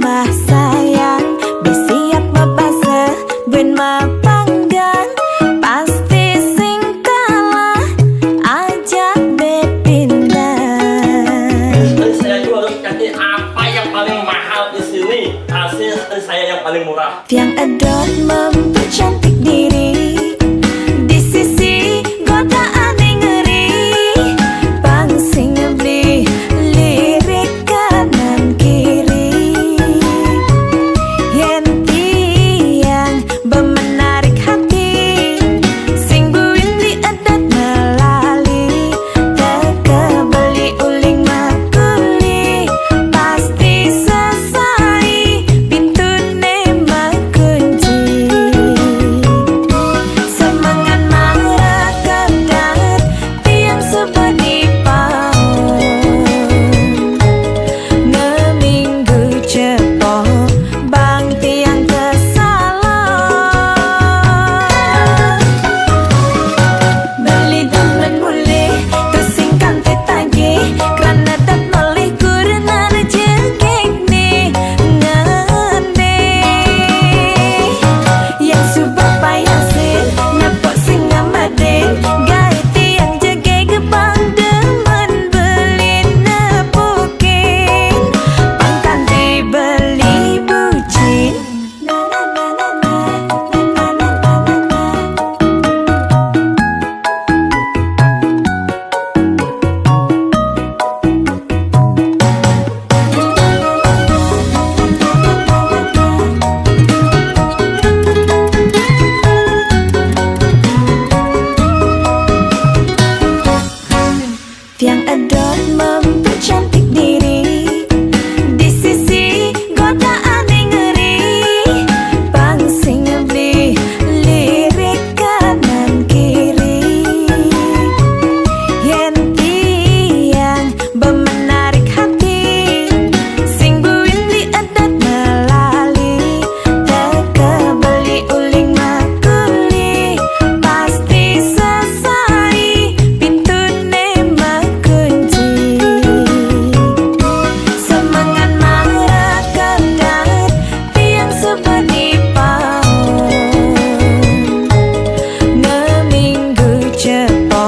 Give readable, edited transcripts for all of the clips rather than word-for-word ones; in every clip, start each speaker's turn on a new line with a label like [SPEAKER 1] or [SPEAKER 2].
[SPEAKER 1] mah sayang, bersiap mebase ben mapanggang, pasti sing kalah ajak bepindah.
[SPEAKER 2] Saya juga harus kasih apa yang paling mahal di sini. Kasih saya yang paling murah.
[SPEAKER 1] Yang edot mempercantik diri di sisi godaan yang ngeri, pangsing beli lirik kanan kiri. Yen tiang bemenarik hati, sing buin di edot melali, teka beli uling makuli, pasti sesai pintune makunci. Semangat marah kedat tiang sebadi paon, ngeminggu cepo bang tiang kesalah. Beli temen boleh tersingkan tetagi, kerana tak boleh kurna rejekek ni ngande. Yang subah payah sin napok singa mading, gaya tiang jagai gebang demen beli nepukin, pangkan dibeli bucin. Tiang edot mempercantik diri di sisi godaan yang ngeri, pangsing beli lirik kanan kiri. Yen tiang bemenarik hati, sing buin di edot melali, teka beli uling makuli, pasti sesai pintune makunci. Semangat marah kedat tiang sebadi paon, ngeminggu cepo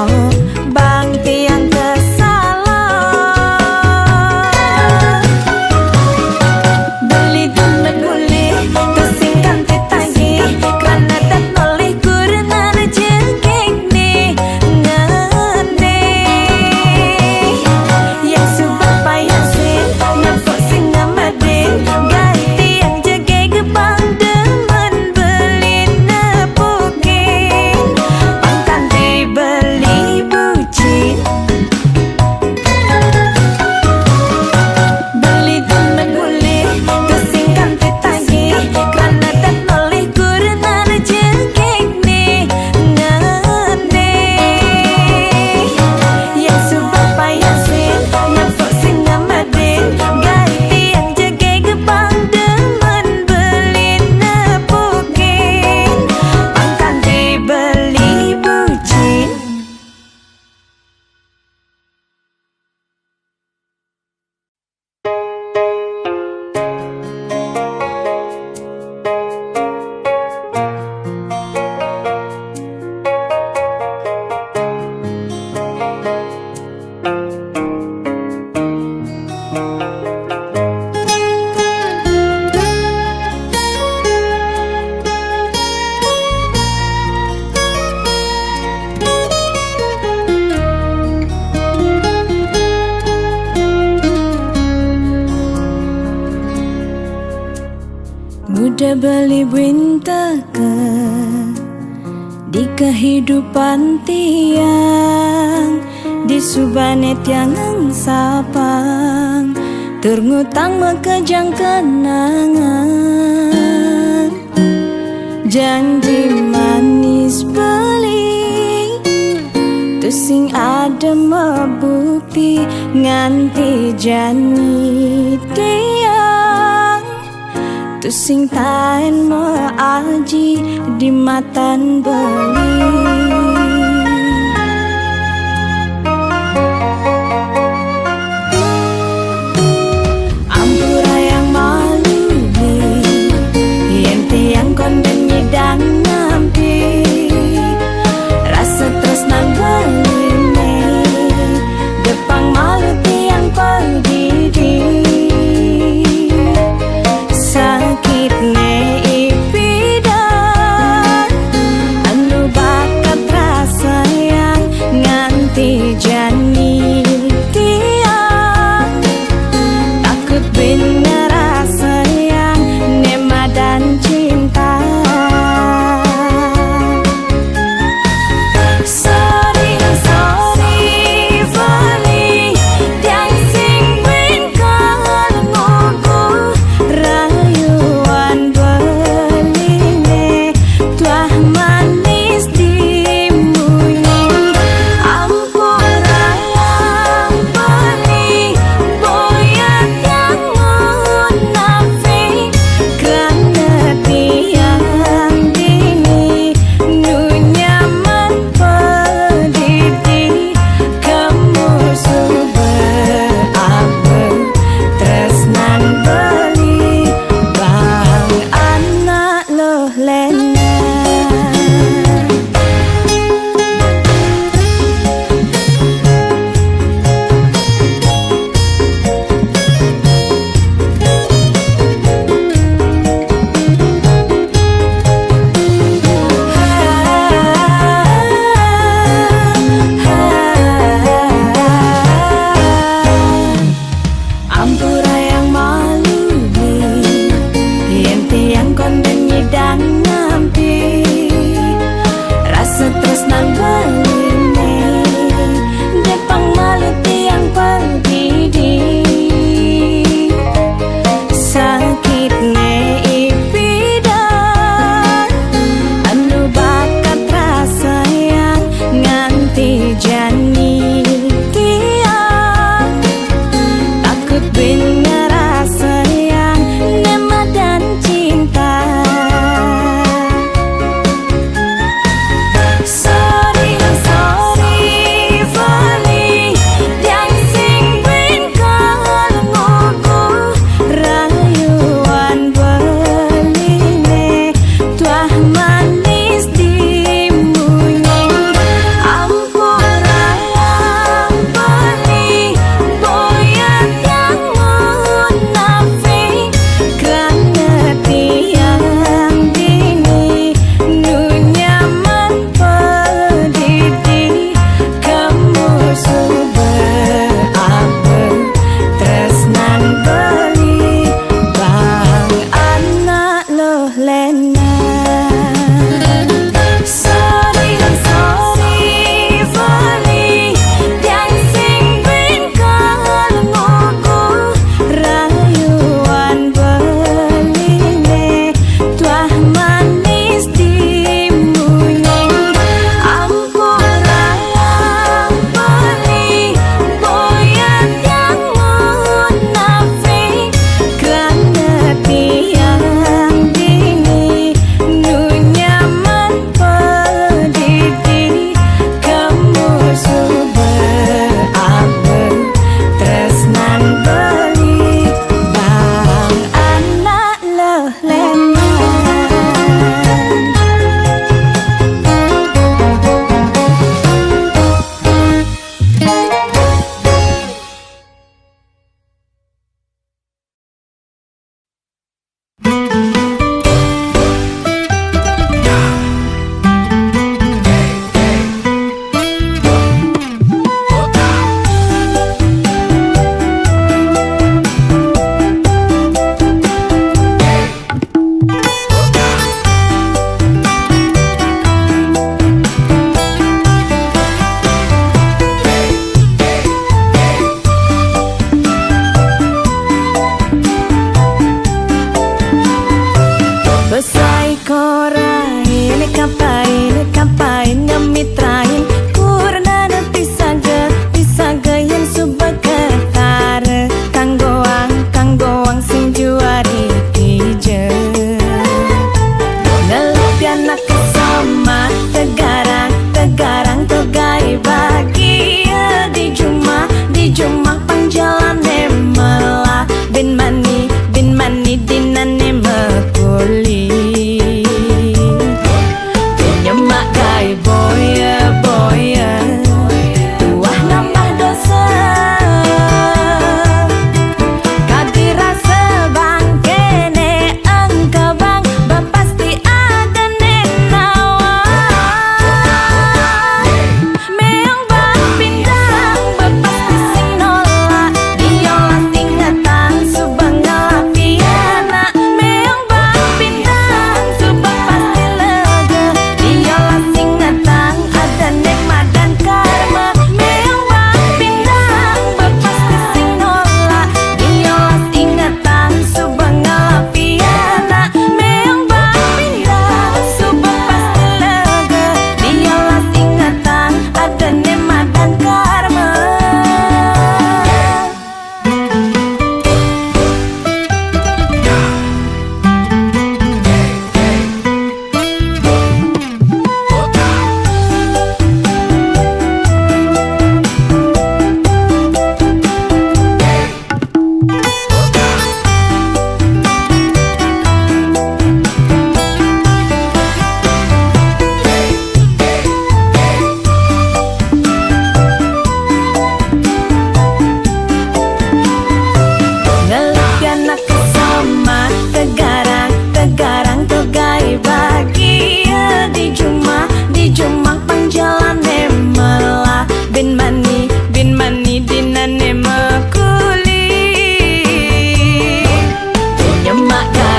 [SPEAKER 1] bang tiang kesalah. Beli temen boleh tersingkan tetagi, kerana tak boleh kurna rejekek ni ngande. Yang subah payah sin nampak singa mading, gaya tiang jagai gebang demen beli nepukin, pangkan dibeli bucin. Beli temen boleh tersingkan tetagi, kerana tak boleh kurna rejekek ni ngande. Yang subah payah sin nampak singa mading, gaya tiang jagai gebang demen beli nepukin, pangkan dibeli bucin. Mudah beli bintaka di kehidupan tiang, di subane tiang sapang, terngutang mekejang kenangan. Janji manis beli tu sing ada mebukti, nganti jani tiang tu sing taen maaji di matan beli. Ampura yang malu Rayuan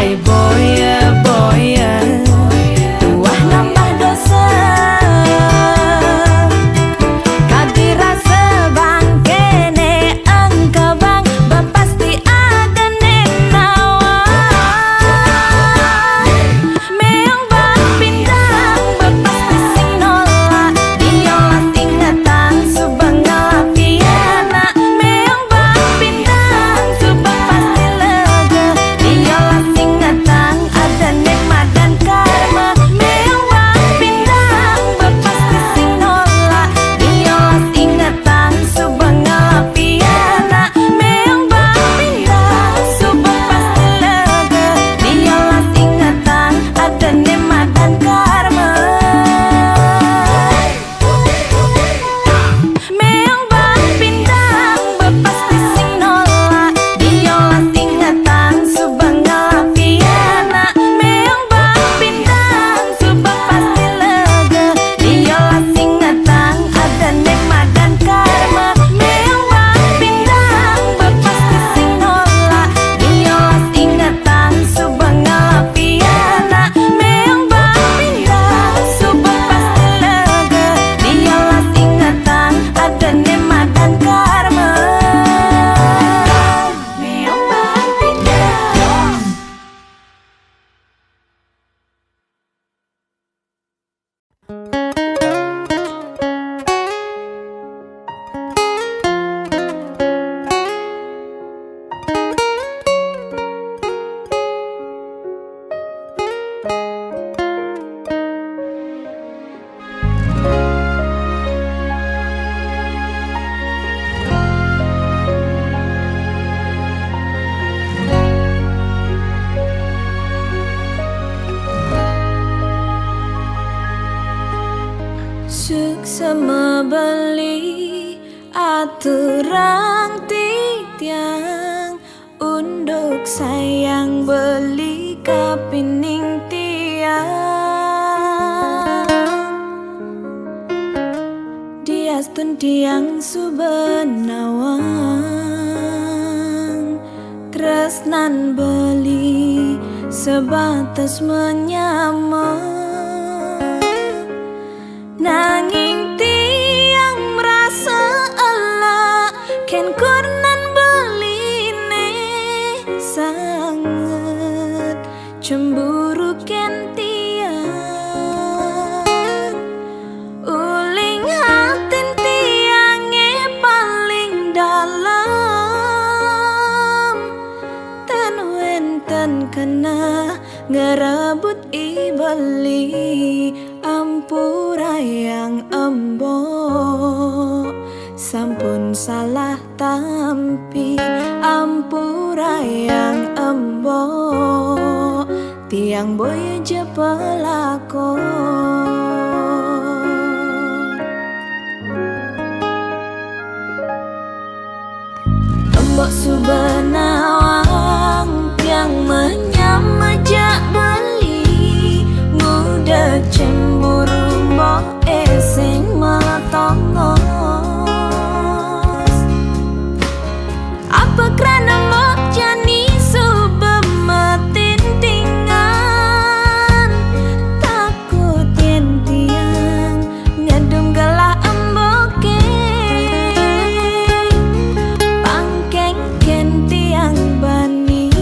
[SPEAKER 1] Ai boya boya tuah nambah dosa kadirasa bangkene engkau bang bapasti ada nenawa meong bang pindang bapasti sing nolak diolas ingatan subang ngalapiana meong bang pindang subang pasti lega diolas ingatan ada nikmat dan karma meong bang pindang bapasti sing nolak diolas ingatan subang ngalapiana meong bang pindang subang pasti lega diolas ingatan ada nikmat dan karma meong bang pindang bapasti sing nolak diolas ingatan subang ngalapiana meong bang pindang subang pasti lega diolas ingatan ada nikmat dan karma meong bang pindang bapasti sing nolak diolas ingatan subang ngalapiana meong bang pindang subang pasti lega diolas ingatan ada nikmat dan karma meong bang pindang. Suksema beli aturang titiang unduk sayang beli kapining tiang diastun tiang subenawang tresnan beli sebatas menyamar nanging tiang merasa Allah ken kurnan beline sangat cemburu ken tiang uling hatin tiange paling dalam tan wenten kena ngerebut ibeli ampura yang embo sampun salah tampi ampura yang embo tiang boy je pelakon embok subenawang tiang menyamajak beli muda cemburu mbok sing metongos apa kerana mbok jani subemetintingan takut yen tiang ngedum gelah emboke pangkeng ken tiang bani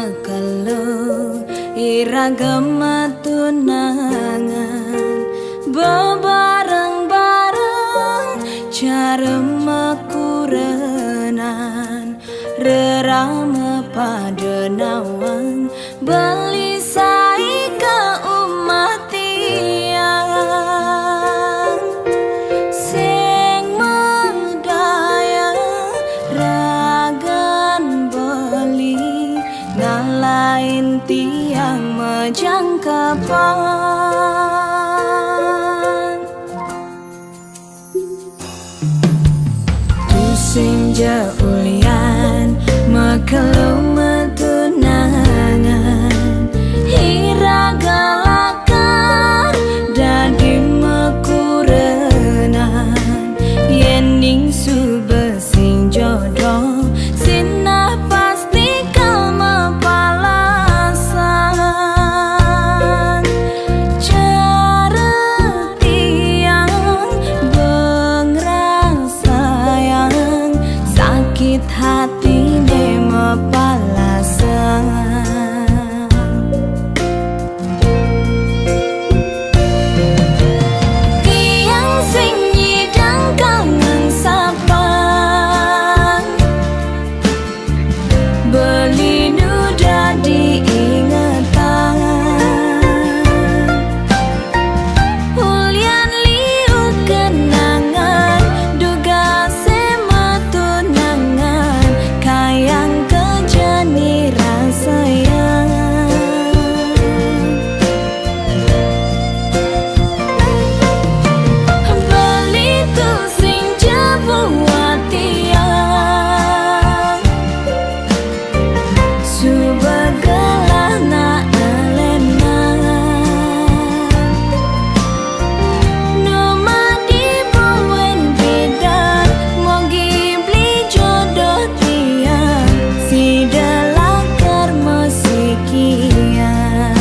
[SPEAKER 1] mekelo iragama tunangan bebareng-bareng cara makurenan rerama pada nawang beli sai ke umat tiang sing medaya ragan beli ngalain tiang majangkapan tusing jaulian mekelo metunangan hiragalakar dadi mekurenan yening subesing jodoh sinah pasti kau mapalasan cara tiang bengrang sayang sakit hati ne mapalasan tiang sing nyidang kangen sapang beli nuda diingatan ulian liu kenangan duga sematunangan kayang kejani rasayang beli tu sing jebuat tiang subagalah na alena numa di buen bidan mogi beli jodoh tiang si delakar musikian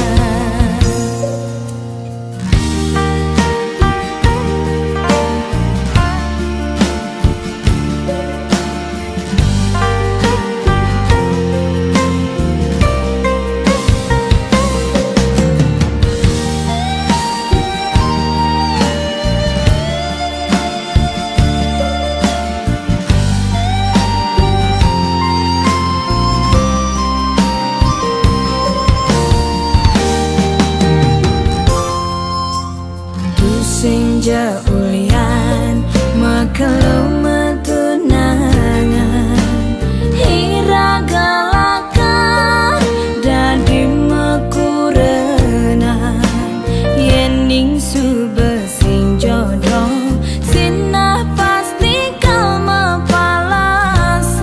[SPEAKER 1] tusing jaulian mekelo metunangan hiragalakar dadi mekurenan yening subesing jodoh sinah pasti kau mapalasan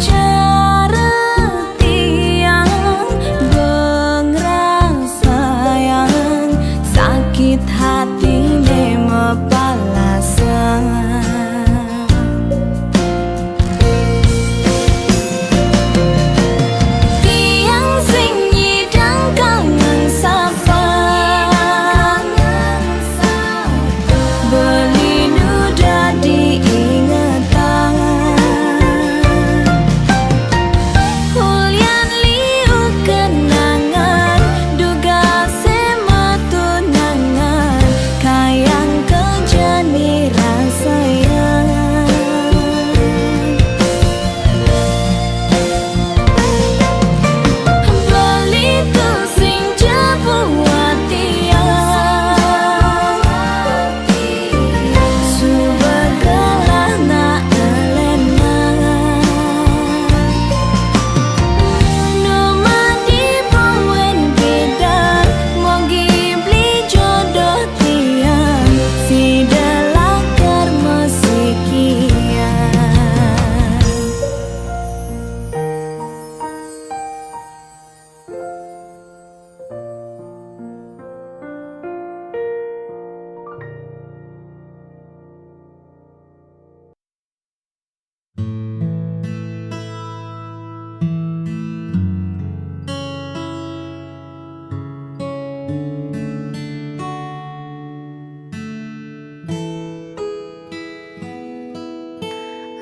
[SPEAKER 1] cara tiang bengrang sayang sakit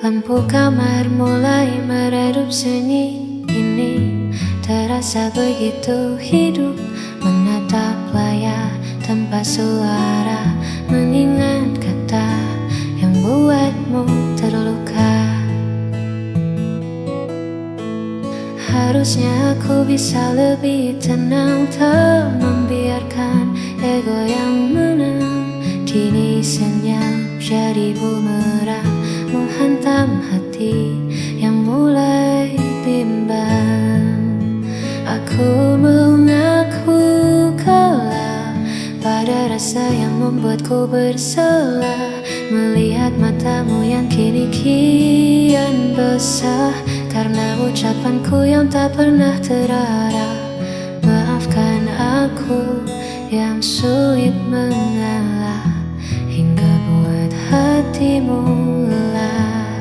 [SPEAKER 3] Lampu kamar mulai meredup sunyi ini. Terasa begitu hidup menatap layar tanpa suara, mengingat kata yang buatmu terluka. Harusnya aku bisa lebih tenang, tak membiarkan ego yang menang. Kini senyap jadi bumerang, menghantam hati yang mulai bimbang. Aku mengaku kalah pada rasa yang membuatku bersalah, melihat matamu yang kini kian basah karena ucapanku yang tak pernah terarah. Maafkan aku yang sulit mengalah, hingga buat hatimu lelah.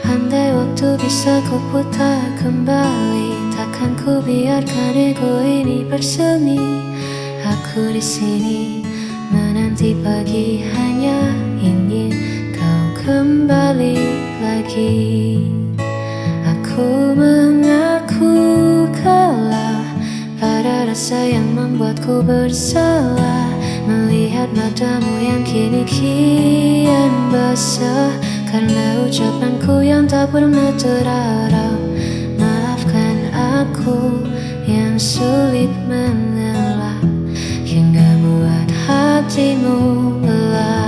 [SPEAKER 3] Andai waktu bisa ku putar kembali, takkan ku biarkan ego ini bersemi. Aku di sini menanti pagi, hanya ingin kau kembali lagi. Aku mengaku kalah pada rasa yang membuatku bersalah, melihat matamu yang kini kian basah karena ucapanku yang tak pernah terarah. Maafkan aku yang sulit mengalah, hingga buat hatimu lelah.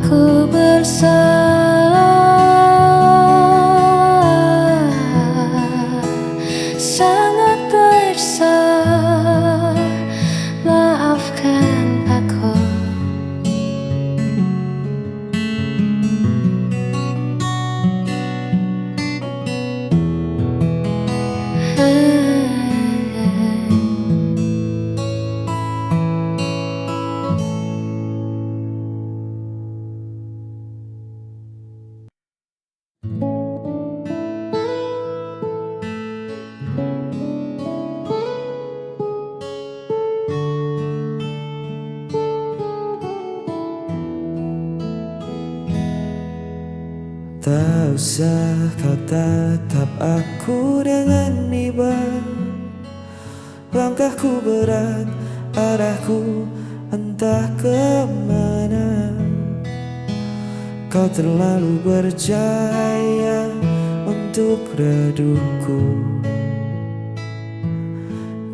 [SPEAKER 3] Aku bersalah, sangat bersalah. Maafkan aku.
[SPEAKER 4] Tak usah kau tatap aku dengan iba. Langkahku berat, arahku entah kemana. Kau terlalu bercahaya untuk redupku,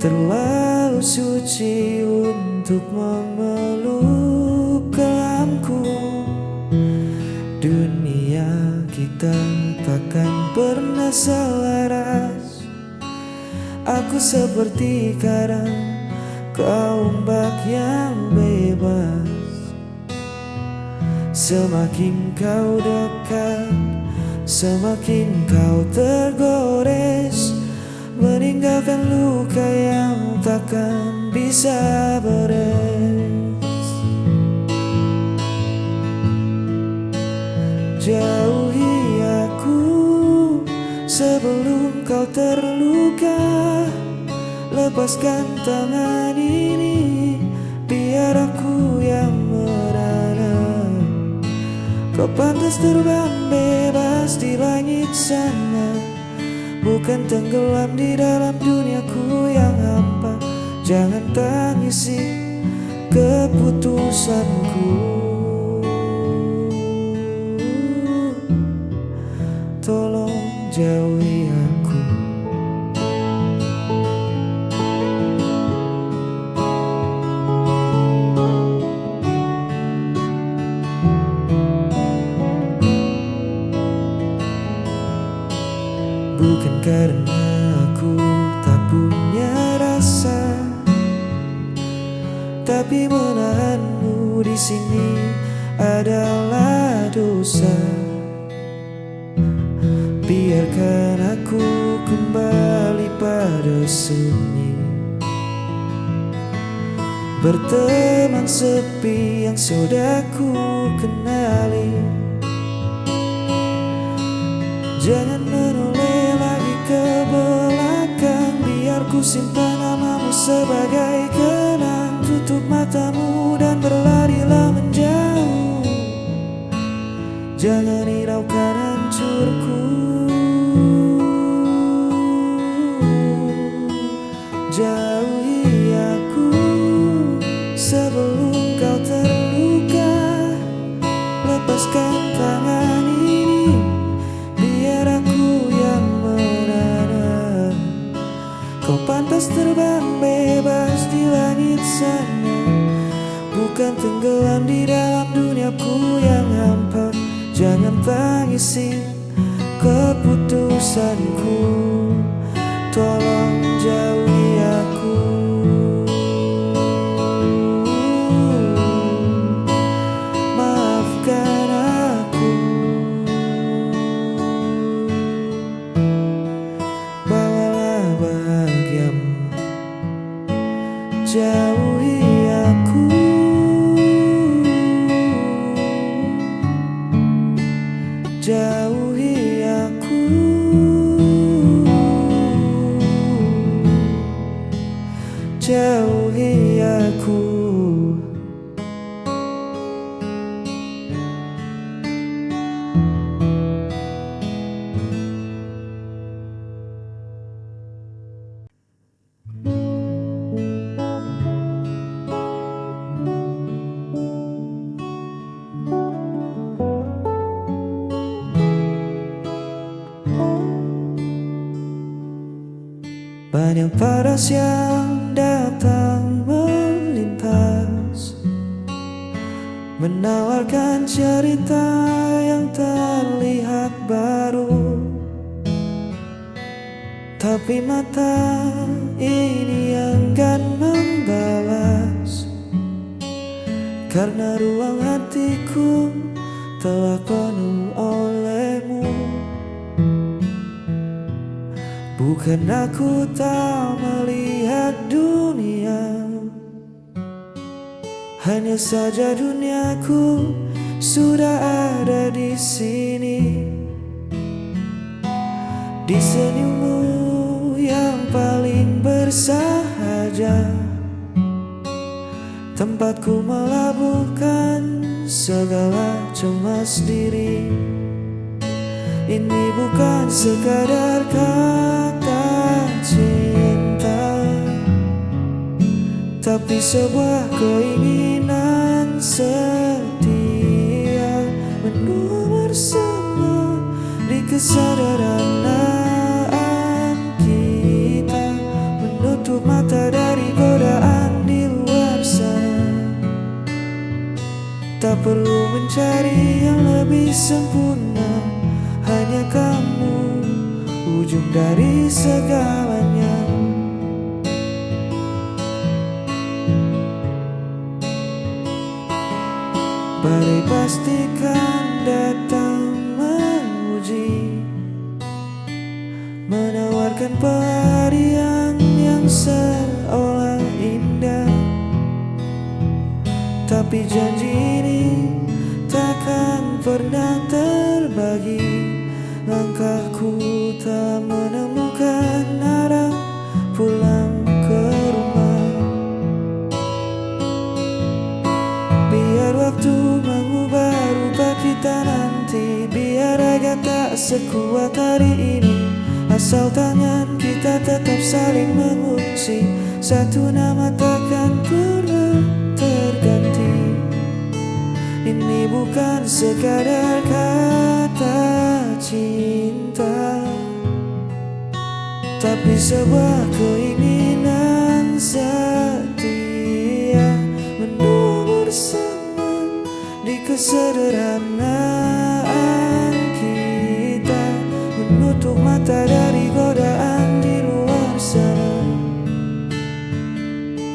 [SPEAKER 4] terlalu suci untuk memeluk kelamku. Dunia kita takkan pernah selaras. Aku seperti karang, kau ombak yang bebas. Semakin kau dekat, semakin kau tergores, meninggalkan luka yang takkan bisa beres. Jauhi aku sebelum kau terluka. Lepaskan tangan ini, biar aku yang merana. Kau pantas terbang bebas di langit sana, bukan tenggelam di dalam duniaku yang hampa. Jangan tangisi keputusanku, tolong jauhi aku. Bukan karena aku tak punya rasa, tapi menahanmu di sini adalah dosa. Biarkan aku kembali pada sunyi, berteman sepi yang sudah ku kenali. Jangan menoleh lagi ke belakang, biar ku simpan namamu sebagai kenang. Tutup matamu dan berlarilah menjauh, jangan hiraukan hancurku. Jauhi aku sebelum kau terluka. Lepaskan tangan ini, biar aku yang menara. Kau pantas terbang bebas di langit sana, bukan tenggelam di dalam duniaku yang hampa. Jangan tangisi keputusanku, tolong jauhi aku. Maafkan aku, bawalah bahagiamu. Jauhi aku, jauhi aku, jauhi aku. Banyak paras yang datang melintas, menawarkan cerita yang terlihat baru. Tapi mata ini enggan membalas, karena ruang hatiku telah penuh olehmu. Bukan aku tak melihat dunia, hanya saja duniaku sudah ada di sini. Di senyummu yang paling bersahaja, tempatku melabuhkan segala cemas diri. Ini bukan sekadar kata cinta, tapi sebuah keinginan setia, menua bersama di kesederhanaan kita, menutup mata dari godaan di luar sana. Tak perlu mencari yang lebih sempurna, hanya kamu ujung dari segalanya. Badai pastikan datang menguji, menawarkan pelarian yang seolah indah. Tapi janji ini takkan pernah terbagi. Langkahku tak menemukan arah pulang ke rumah. Biar waktu mengubah rupa kita nanti, biar raga tak sekuat hari ini, asal tangan kita tetap saling mengungsi. Satu nama takkan pernah terganti. Ini bukan sekadar kata cinta, tapi sebuah keinginan setia, menua bersama di kesederhanaan kita, menutup mata dari godaan di luar sana.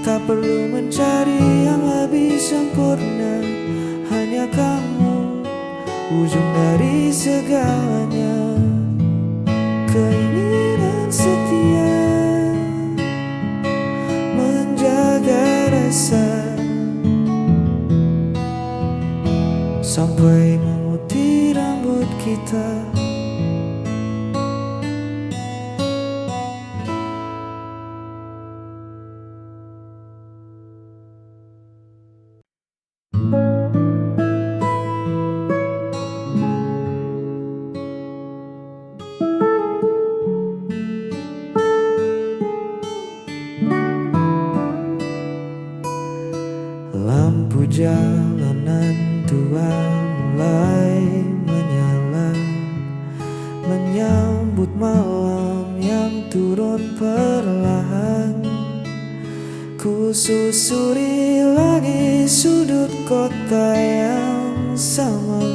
[SPEAKER 4] Tak perlu mencari sempurna, hanya kamu ujung dari segalanya. Keinginan setia menjaga rasa sampai memutih rambut kita. Lampu jalanan tua mulai menyala, menyambut malam yang turun perlahan. Ku susuri lagi sudut kota yang sama,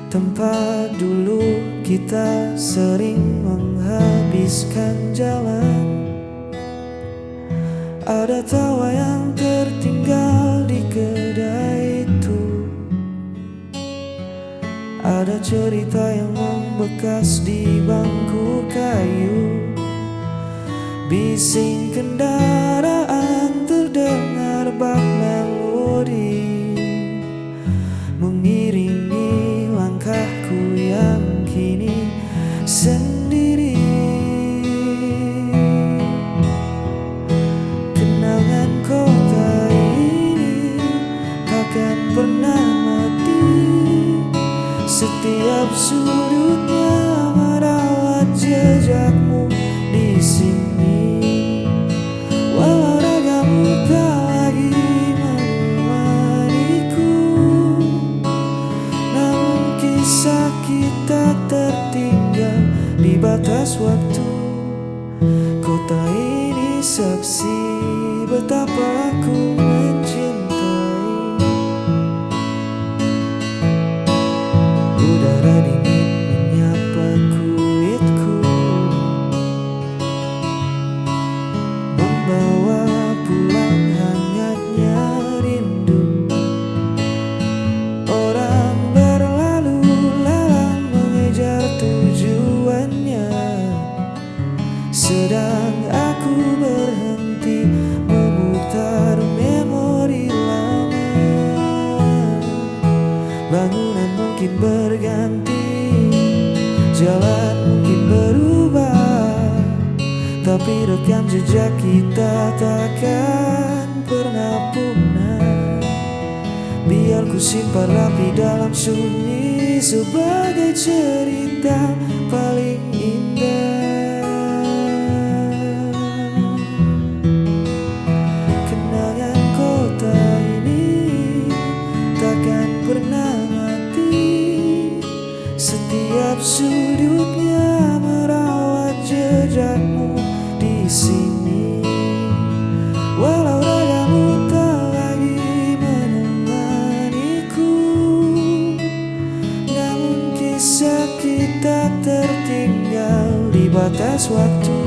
[SPEAKER 4] tempat dulu kita sering menghabiskan jalan. Ada tawa yang tertinggal di kedai itu, ada cerita yang membekas di bangku kayu. Bising kendaraan terdengar bak melodi, mengiringi langkahku yang kini sendiri. Kenangan kota ini takkan pernah mati, setiap sudutnya merawat jejakmu di sini. Walau ragamu tak lagi menemaniku, namun kisah kita tertinggal di batas waktu. Kota ini saksi betapa aku mencintai. Udara dingin menyapa kulitku, membawa pulang hangatnya rindu. Orang berlalu lalang mengejar tujuannya, sedang aku berhenti memutar memori lama. Bangunan mungkin berganti, jalan mungkin berubah, tapi rekam jejak kita takkan pernah punah. Biar ku simpan rapi dalam sunyi sebagai cerita paling indah. Kenangan kota ini takkan pernah mati, setiap sudutnya merawat jejakmu di sini. Walau ragamu tak lagi menemaniku, namun kisah kita tertinggal di batas waktu.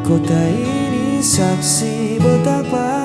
[SPEAKER 4] Kota ini saksi betapa